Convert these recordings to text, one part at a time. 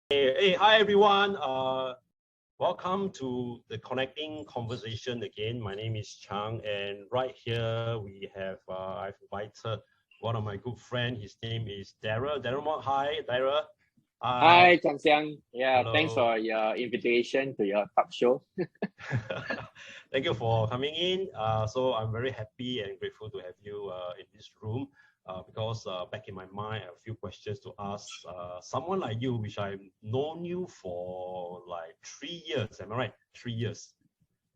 Hi everyone. Welcome to the Connecting Conversation again. My name is Chang, and right here we have I've invited one of my good friends. His name is Darrel. Darrel Mok. Hi, Darrel. Hi, Chang Xiang. Yeah, Hello. thanks for your invitation to your talk show. Thank you for coming in. So I'm very happy and grateful to have you in this room because back in my mind, I have a few questions to ask someone like you, which I've known you for like 3 years. Am I right? 3 years.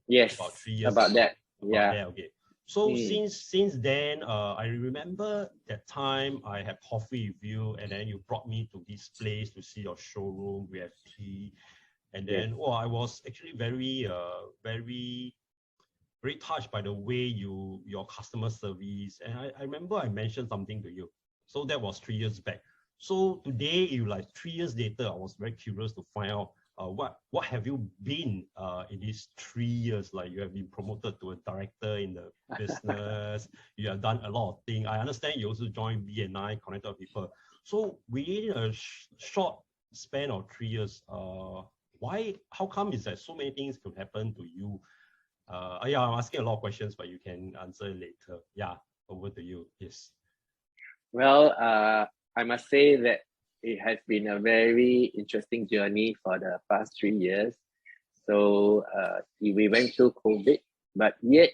Yes, about 3 years about ago. that. About Yeah. that, okay. So since then, I remember that time I had coffee with you, and then you brought me to this place to see your showroom. We have tea, and then I was actually very touched by the way your customer service. And I remember I mentioned something to you. So that was 3 years back. So today, you like 3 years later, I was very curious to find out what have you been in these 3 years? Like you have been promoted to a director in the business. You have done a lot of things. I understand you also joined BNI, connected people. So within a short span of 3 years, how come is that so many things could happen to you? Yeah, I'm asking a lot of questions, but you can answer later. Yeah, over to you. Yes. Well, I must say that it has been a very interesting journey for the past 3 years. So we went through COVID, but yet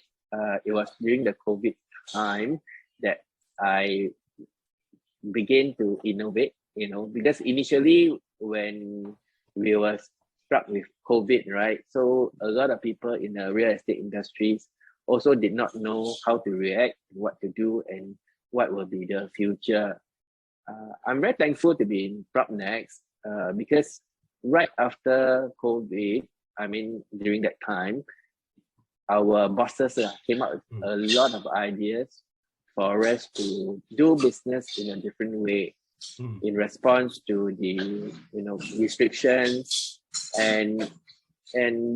it was during the COVID time that I began to innovate, because initially when we were struck with COVID, right? So a lot of people in the real estate industries also did not know how to react, what to do, and what will be the future. I'm very thankful to be in PropNext because right after COVID, I mean, during that time, our bosses came up with a lot of ideas for us to do business in a different way in response to the restrictions, and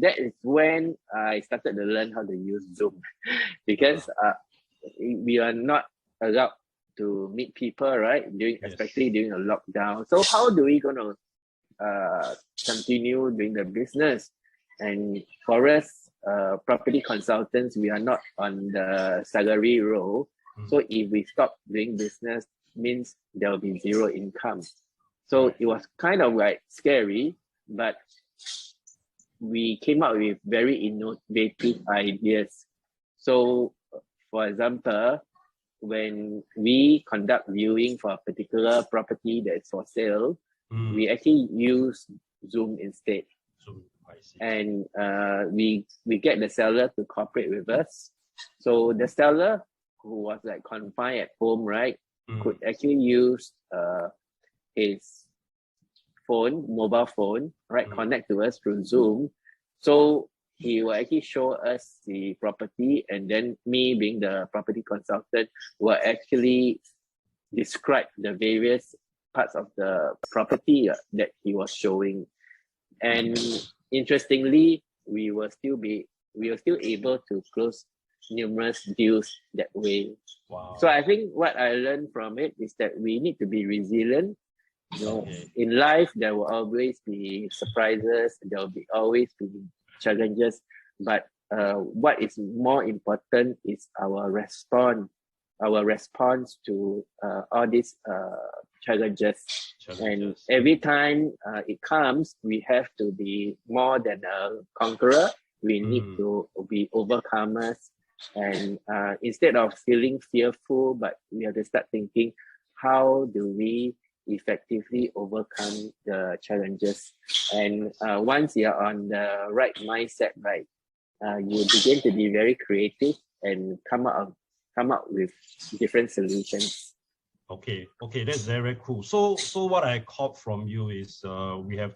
that is when I started to learn how to use Zoom because we are not allowed to meet people, right? Especially during a lockdown. So how do we gonna continue doing the business? And for us, property consultants, we are not on the salary role. So if we stop doing business, means there will be zero income. So it was kind of like scary, but we came up with very innovative ideas. So, for example, when we conduct viewing for a particular property that's for sale, we actually use Zoom instead. And we get the seller to cooperate with us. So the seller who was like confined at home, right, could actually use his mobile phone, right, connect to us through Zoom. So he will actually show us the property, and then me, being the property consultant, will actually describe the various parts of the property that he was showing. And interestingly, we were still able to close numerous deals that way. Wow. So I think what I learned from it is that we need to be resilient. In life, there will always be surprises. There will always be challenges. But what is more important is our response to all these challenges. And every time it comes, we have to be more than a conqueror. We need to be overcomers. And instead of feeling fearful, but we have to start thinking, how do we effectively overcome the challenges? And once you're on the right mindset, right, you begin to be very creative and come up with different solutions. Okay, that's very cool. So what I caught from you is we have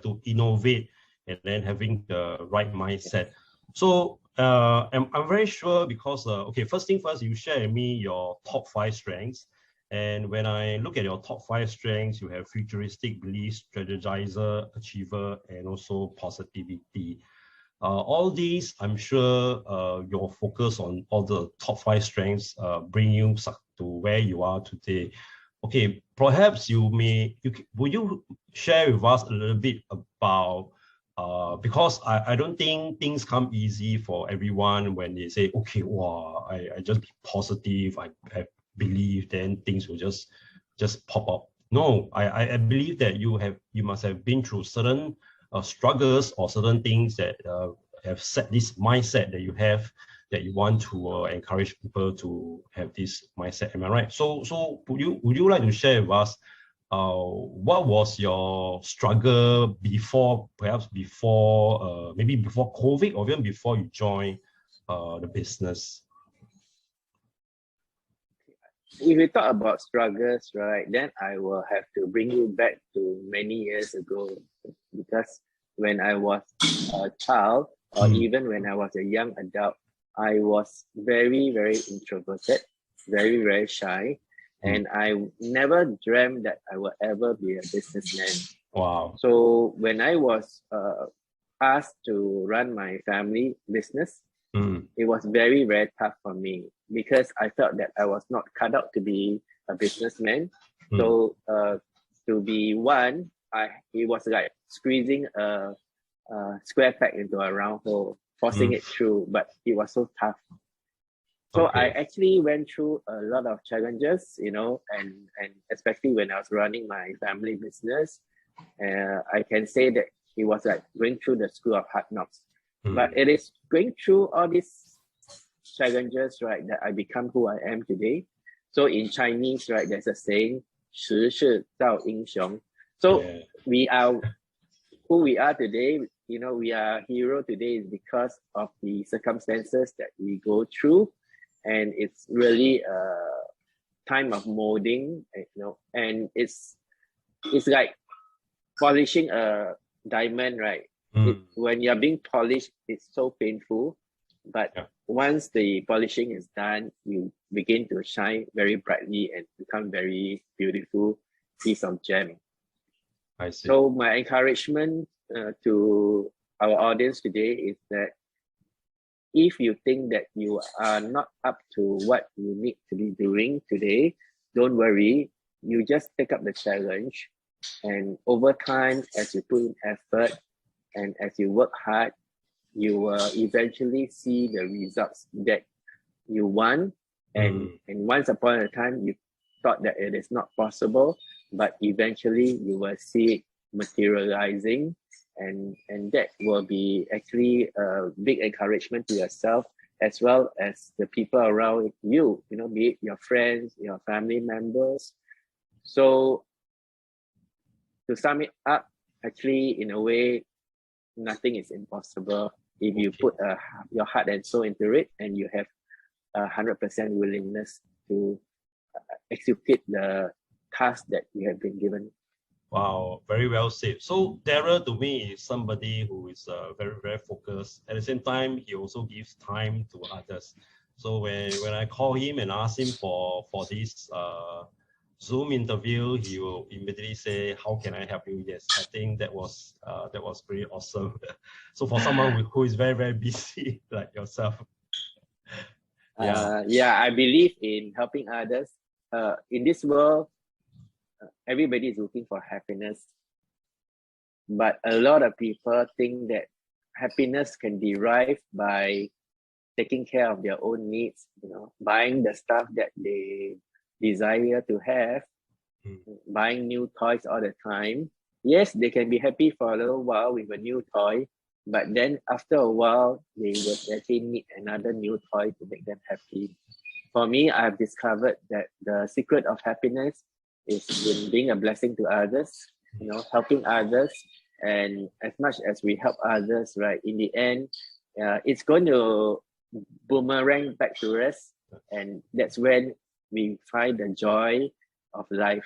to innovate and then having the right mindset. So I'm very sure because first thing first, you share with me your top 5 strengths. And when I look at your top 5 strengths, you have futuristic belief, strategizer, achiever, and also positivity. All these, I'm sure your focus on all the top 5 strengths bring you to where you are today. Okay, perhaps would you share with us a little bit about because I don't think things come easy for everyone when they say, okay, wow, I just be positive, I believe, then things will just pop up. No, I believe that you must have been through certain struggles or certain things that have set this mindset that you have, that you want to encourage people to have this mindset. Am I right? So would you like to share with us what was your struggle before, perhaps before maybe before COVID, or even before you joined the business? If we talk about struggles, right, then I will have to bring you back to many years ago, because when I was a child, or even when I was a young adult, I was very, very introverted, very, very shy, and I never dreamt that I would ever be a businessman. Wow. So when I was asked to run my family business, it was very, very tough for me, because I felt that I was not cut out to be a businessman. So to be one, it was like squeezing a square peg into a round hole, forcing it through, but it was so tough. So I actually went through a lot of challenges, you know, and especially when I was running my family business, I can say that it was like going through the school of hard knocks. But it is going through all these challenges, right, that I become who I am today. So in Chinese, right, there's a saying, 时势造英雄. So we are who we are today. You know, we are hero today is because of the circumstances that we go through, and it's really a time of molding, you know, and it's like polishing a diamond, right? When you're being polished, it's so painful, but once the polishing is done, you begin to shine very brightly and become very beautiful piece of gem. I see. So my encouragement to our audience today is that if you think that you are not up to what you need to be doing today, don't worry. You just take up the challenge, and over time, as you put in effort and as you work hard, you will eventually see the results that you want. And once upon a time, you thought that it is not possible, but eventually you will see it materializing, and that will be actually a big encouragement to yourself as well as the people around you, you know, be it your friends, your family members. So to sum it up, actually, in a way, nothing is impossible if you put your heart and soul into it, and you have 100% willingness to execute the task that you have been given. Wow, very well said. So Darrel to me is somebody who is very, very focused. At the same time, he also gives time to others. So when I call him and ask him for this Zoom interview, he will immediately say, "How can I help you?" Yes, I think that was pretty awesome. So for someone who is very, very busy like yourself. I believe in helping others. In this world, everybody is looking for happiness, but a lot of people think that happiness can derive by taking care of their own needs, you know, buying the stuff that they desire to have, buying new toys all the time. Yes, they can be happy for a little while with a new toy, but then after a while, they will actually need another new toy to make them happy. For me, I've discovered that the secret of happiness is in being a blessing to others, you know, helping others. And as much as we help others, right, in the end, it's going to boomerang back to us. And that's when we find the joy of life.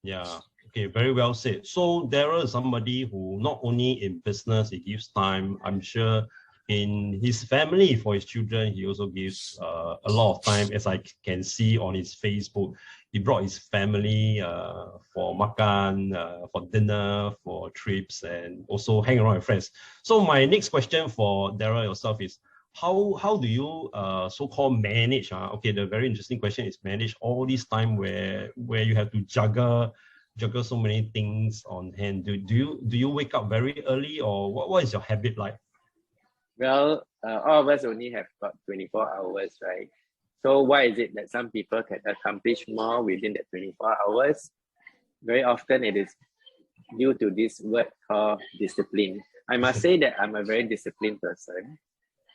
Yeah, okay, very well said. So Darrel is somebody who not only in business, he gives time. I'm sure in his family, for his children, he also gives a lot of time, as I can see on his Facebook. He brought his family for makan, for dinner, for trips, and also hang around with friends. So my next question for Darrel yourself is, how do you so-called manage? Okay, the very interesting question is manage all this time where you have to juggle so many things on hand. Do you wake up very early, or what is your habit like? Well, all of us only have about 24 hours, right? So why is it that some people can accomplish more within that 24 hours? Very often it is due to this word called discipline. I must say that I'm a very disciplined person,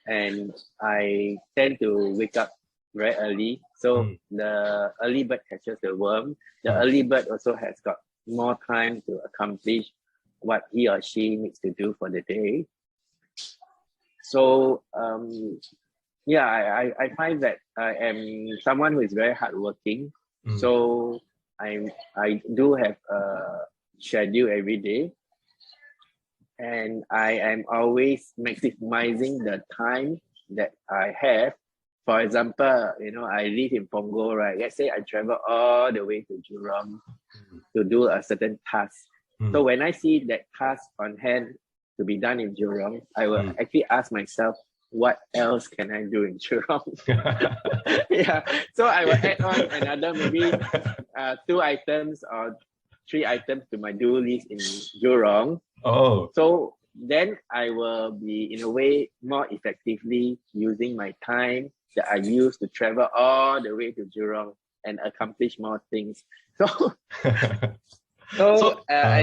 and I tend to wake up very early. So the early bird catches the worm. The early bird also has got more time to accomplish what he or she needs to do for the day. So yeah, I find that I am someone who is very hardworking. So I do have a schedule every day, and I am always maximizing the time that I have. For example, I live in Punggol, right? Let's say I travel all the way to Jurong to do a certain task. So when I see that task on hand to be done in Jurong, I will actually ask myself, what else can I do in Jurong? Yeah, so I will add on another maybe 2 items or 3 items to my do list in Jurong. So then I will be, in a way, more effectively using my time that I use to travel all the way to Jurong and accomplish more things. And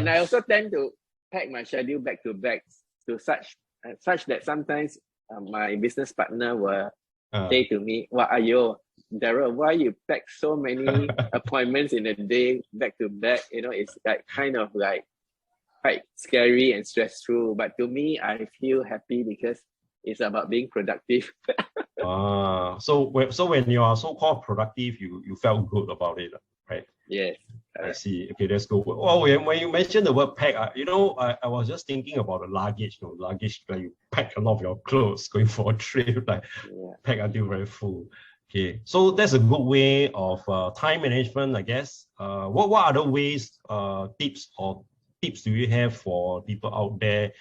I also tend to pack my schedule back to back to such that sometimes my business partner will say to me, "What are you, Darrel? Why you pack so many appointments in a day back to back? It's like kind of like quite scary and stressful. But to me, I feel happy because it's about being productive." So when you are so-called productive, you felt good about it, right? Yes. I see. Okay, that's good. Well, when you mentioned the word pack, I was just thinking about the luggage. Luggage, like you pack a lot of your clothes going for a trip, like pack until very full. Okay, so that's a good way of time management, I guess. What other ways, tips do you have for people out there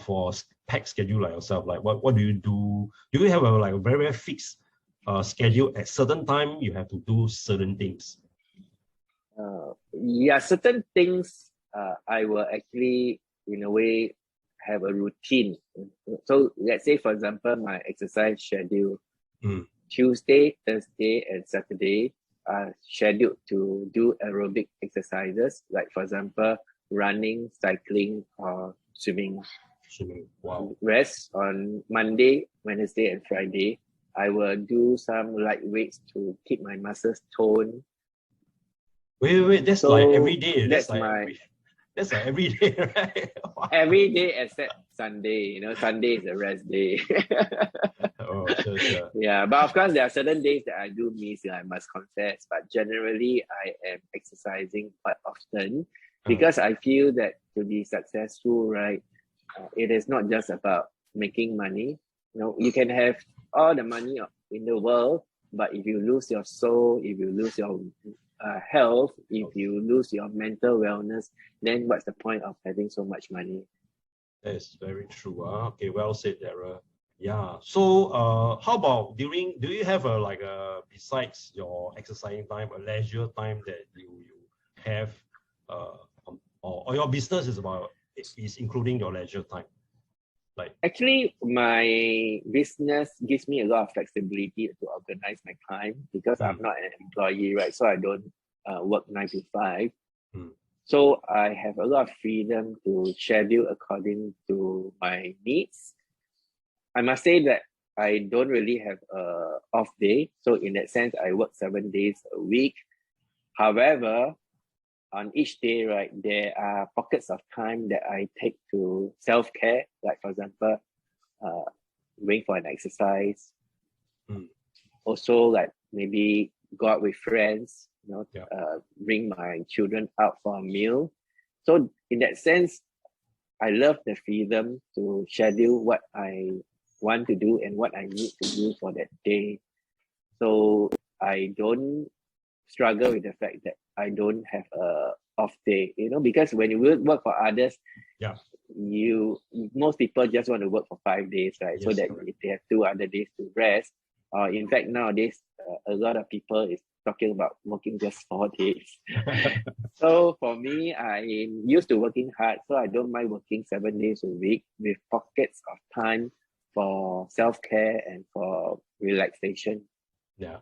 for pack schedule like yourself? Like what do you do? Do you have a very, very fixed schedule at certain time you have to do certain things? Yeah, certain things I will actually, in a way, have a routine. So let's say, for example, my exercise schedule, Tuesday, Thursday, and Saturday are scheduled to do aerobic exercises, like for example, running, cycling, or swimming. Wow. Rest on Monday, Wednesday, and Friday. I will do some light weights to keep my muscles toned. Wait, that's So like every day. That's like every day, right? Wow. Every day except Sunday. Sunday is a rest day. Sure. Yeah, but of course there are certain days that I do miss, I must confess. But generally, I am exercising quite often because I feel that to be successful, right, it is not just about making money. You can have all the money in the world, but if you lose your soul, if you lose your health, if you lose your mental wellness, then what's the point of having so much money? That's very true. Okay, well said, Darrel. Yeah. So how about do you have besides your exercising time, a leisure time that you have or your business is including your leisure time? Actually, my business gives me a lot of flexibility to organize my time because I'm not an employee, right? So I don't work 9 to 5. So I have a lot of freedom to schedule according to my needs. I must say that I don't really have a off day. So in that sense, I work 7 days a week. However, on each day, right, there are pockets of time that I take to self-care, like for example, going for an exercise. Also, like maybe go out with friends, bring my children out for a meal. So in that sense, I love the freedom to schedule what I want to do and what I need to do for that day. So I don't struggle with the fact that I don't have a off day, because when you work for others, most people just want to work for 5 days, right? So Yes, that correct. if they have 2 other days to rest, in fact, nowadays, a lot of people is talking about working just 4 days. So for me, I'm used to working hard, so I don't mind working 7 days a week with pockets of time for self-care and for relaxation. Yeah.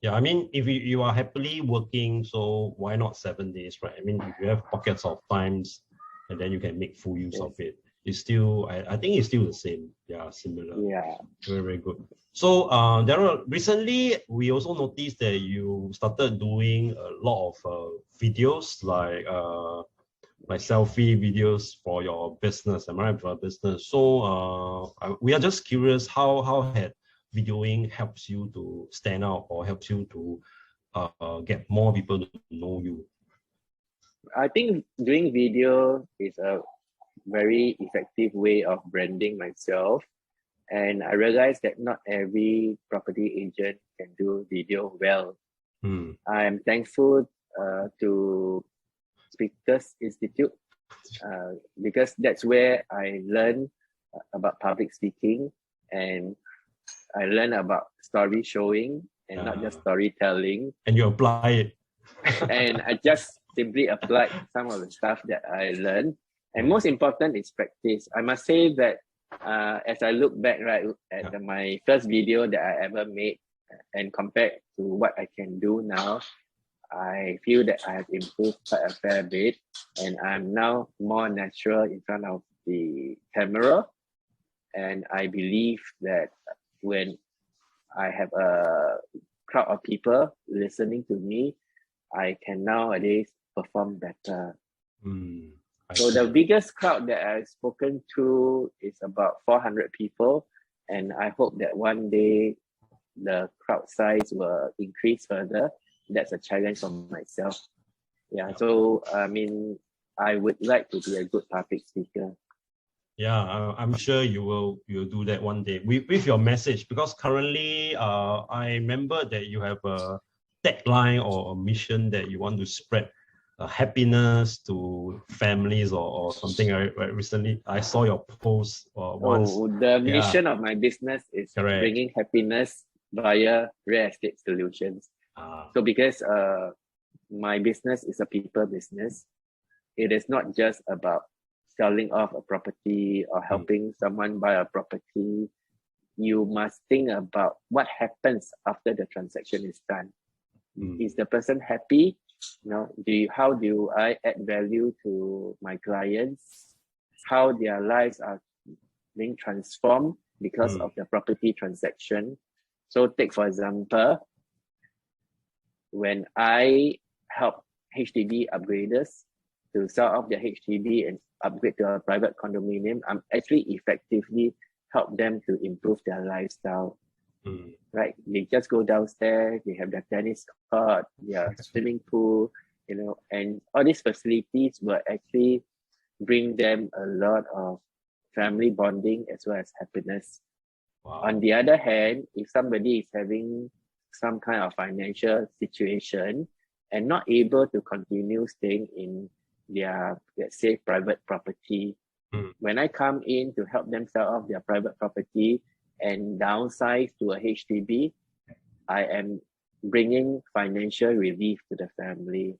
Yeah, I mean, if you are happily working, so why not 7 days, right? I mean, if you have pockets of times and then you can make full use Yes. of it, it's still, I think it's still the same. Yeah, similar. Yeah. Very, very good. So, Darrel, recently we also noticed that you started doing a lot of videos like selfie videos for your business, am I right, for your business? So, we are just curious how had videoing helps you to stand out or helps you to get more people to know you? I think doing video is a very effective way of branding myself. And I realized that not every property agent can do video well. I'm thankful to Speakers Institute because that's where I learned about public speaking, and I learned about story showing and not just storytelling. And you apply it. And I just simply applied some of the stuff that I learned. And most important is practice. I must say that as I look back right at my first video that I ever made and compared to what I can do now, I feel that I have improved quite a fair bit, and I'm now more natural in front of the camera. And I believe that when I have a crowd of people listening to me, I can nowadays perform better. So the biggest crowd that I've spoken to is about 400 people, and I hope that one day the crowd size will increase further. That's a challenge for myself. Yeah, so I mean, I would like to be a good public speaker. Yeah, I'm sure you'll do that one day with your message, because currently I remember that you have a tagline or a mission that you want to spread happiness to families or something. Right? Recently, I saw your post once. The mission of my business is bringing happiness via real estate solutions. So because my business is a people business, it is not just about selling off a property or helping someone buy a property. You must think about what happens after the transaction is done. Is the person happy? How do I add value to my clients? How their lives are being transformed because of the property transaction? So take for example, when I help HDB upgraders to sell off their HDB and upgrade to a private condominium, I'm actually effectively help them to improve their lifestyle. Right? They just go downstairs, they have their tennis court, their swimming pool, and all these facilities will actually bring them a lot of family bonding as well as happiness. Wow. On the other hand, if somebody is having some kind of financial situation and not able to continue staying in their, let's say, private property, when I come in to help them sell off their private property and downsize to a HDB, I am bringing financial relief to the family.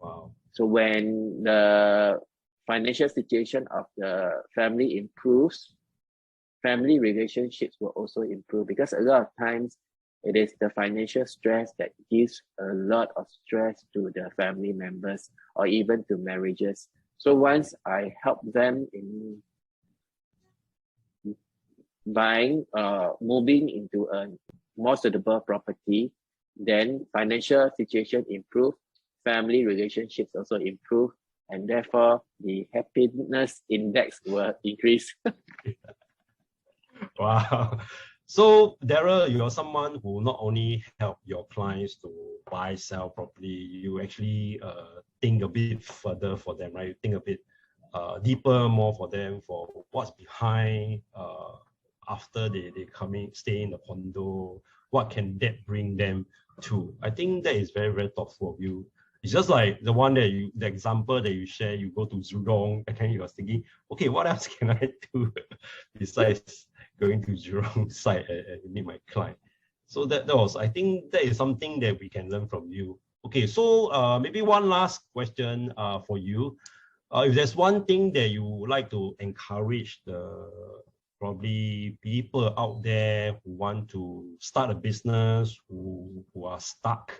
Wow. So when the financial situation of the family improves, family relationships will also improve, because a lot of times it is the financial stress that gives a lot of stress to the family members or even to marriages. So once I help them in buying, moving into a more suitable property, then financial situation improve, family relationships also improve, and therefore the happiness index will increase. Wow. So Darrel, you're someone who not only help your clients to buy, sell property, you actually think a bit further for them, right? You think a bit deeper, more for them, for what's behind after they stay in the condo, what can that bring them to? I think that is very, very thoughtful of you. It's just like the example that you share, you go to Jurong, and then you are thinking, okay, what else can I do besides going to Jurong site and meet my client? So that was, I think that is something that we can learn from you. Okay, so maybe one last question for you. If there's one thing that you would like to encourage the probably people out there who want to start a business, who are stuck,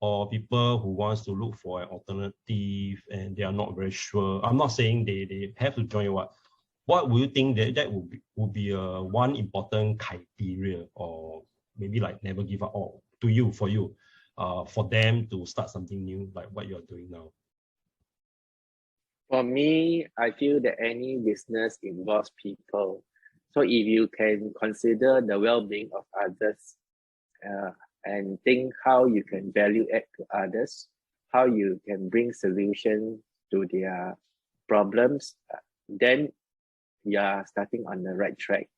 or people who wants to look for an alternative and they are not very sure. I'm not saying they have to join what would you think that would be one important criteria, or maybe like never give up, or for you, for them to start something new like what you're doing now? For me, I feel that any business involves people. So if you can consider the well-being of others and think how you can value add to others, how you can bring solutions to their problems, then you are starting on the right track.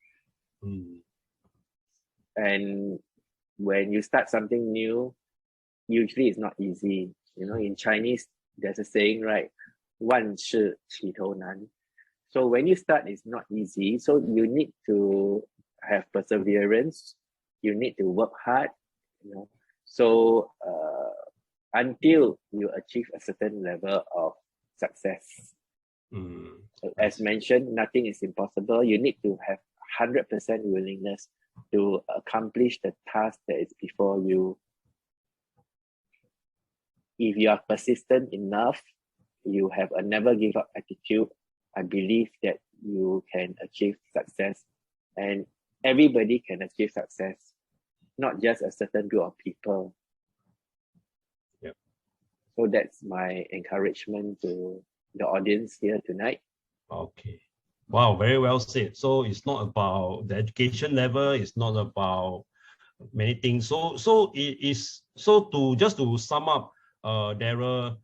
And when you start something new, usually it's not easy. You know, in Chinese, there's a saying, right? 万事起头难. So when you start, it's not easy. So you need to have perseverance. You need to work hard. You know, so until you achieve a certain level of success. As mentioned, nothing is impossible. You need to have 100% willingness to accomplish the task that is before you. If you are persistent enough, you have a never give up attitude, I believe that you can achieve success, and everybody can achieve success, not just a certain group of people. Yep. So that's my encouragement to the audience here tonight. Okay. Wow, very well said. So it's not about the education level, it's not about many things. So it is, so to sum up, Darrel,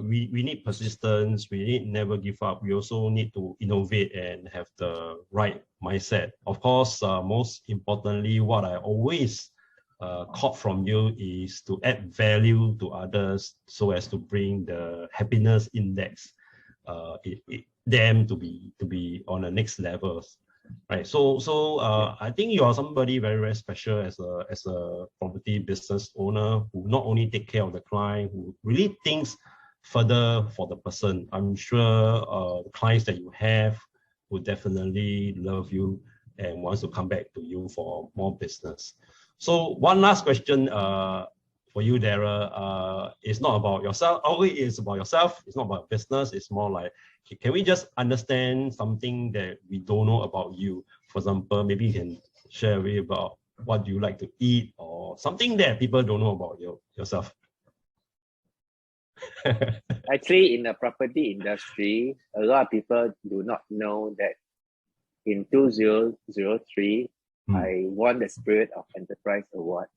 we need persistence, we need never give up, we also need to innovate and have the right mindset. Of course, most importantly, what I always caught from you is to add value to others so as to bring the happiness index them to be on the next levels, right? So I think you are somebody very, very special as a property business owner who not only take care of the client, who really thinks further for the person. I'm sure the clients that you have will definitely love you and wants to come back to you for more business. So one last question for you, Darrel. It's not about yourself. Always it's about yourself. It's not about business. It's more like, can we just understand something that we don't know about you? For example, maybe you can share a bit about what you like to eat, or something that people don't know about yourself. Actually, in the property industry, a lot of people do not know that in 2003, I won the Spirit of Enterprise Award.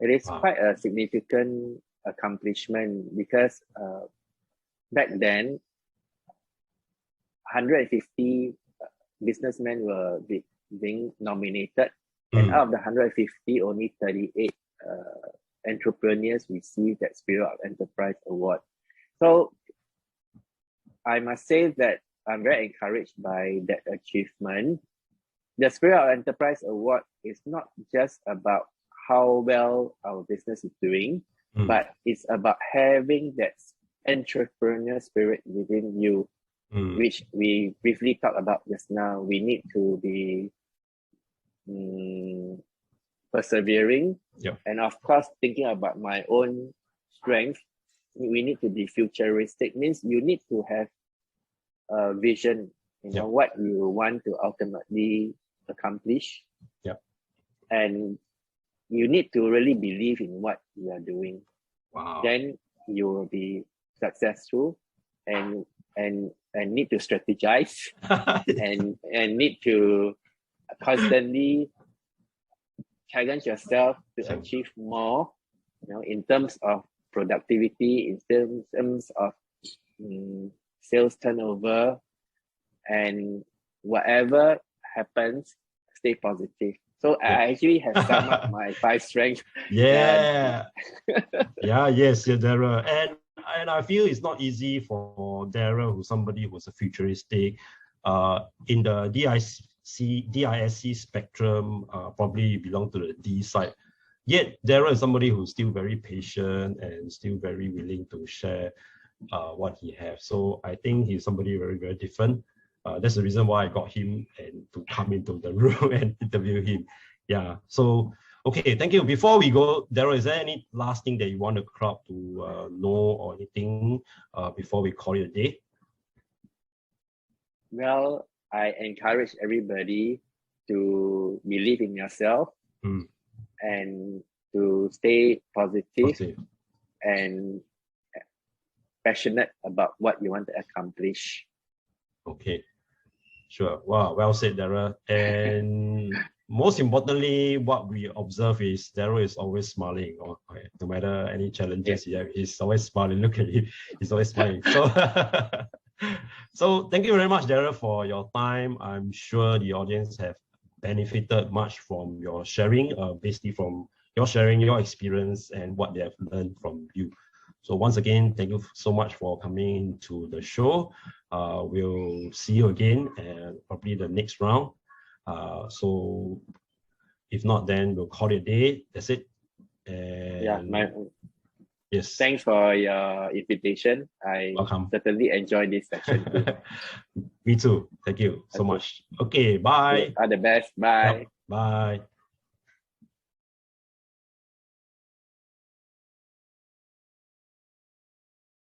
It is quite a significant accomplishment because back then, 150 businessmen were being nominated, and out of the 150, only 38 entrepreneurs received that Spirit of Enterprise Award. So I must say that I'm very encouraged by that achievement. The Spirit of Enterprise Award is not just about how well our business is doing, but it's about having that entrepreneur spirit within you, which we briefly talked about just now. We need to be persevering, and of course, thinking about my own strength. We need to be futuristic. Means you need to have a vision, you know, what you want to ultimately accomplish. And you need to really believe in what you are doing. Then you will be successful, and need to strategize and need to constantly challenge yourself to achieve more, you know, in terms of productivity, in terms of sales turnover, and whatever happens, stay positive. So I actually have summed up my 5 strengths. Yes, Darrel. And and I feel it's not easy for Darrel, who's somebody who's a futuristic, in the DISC spectrum, probably belong to the D side. Yet Darrel is somebody who's still very patient and still very willing to share what he has. So I think he's somebody very, very different. That's the reason why I got him and to come into the room and interview him. Yeah. So okay, thank you. Before we go, Darrel, is there any last thing that you want the crowd to know or anything before we call it a day? Well, I encourage everybody to believe in yourself and to stay positive and passionate about what you want to accomplish. Okay. Sure. Wow, well said, Darrel. And most importantly, what we observe is Darrel is always smiling. No matter any challenges he's always smiling. Look at him, he's always smiling. So, so thank you very much, Darrel, for your time. I'm sure the audience have benefited much from your sharing, basically from your sharing your experience and what they have learned from you. So once again, thank you so much for coming to the show. We'll see you again and probably the next round. So if not, then we'll call it a day. That's it. And yes. Thanks for your invitation. I certainly enjoyed this session too. Me too. Thank you so much. Okay, bye. All the best. Bye. Bye.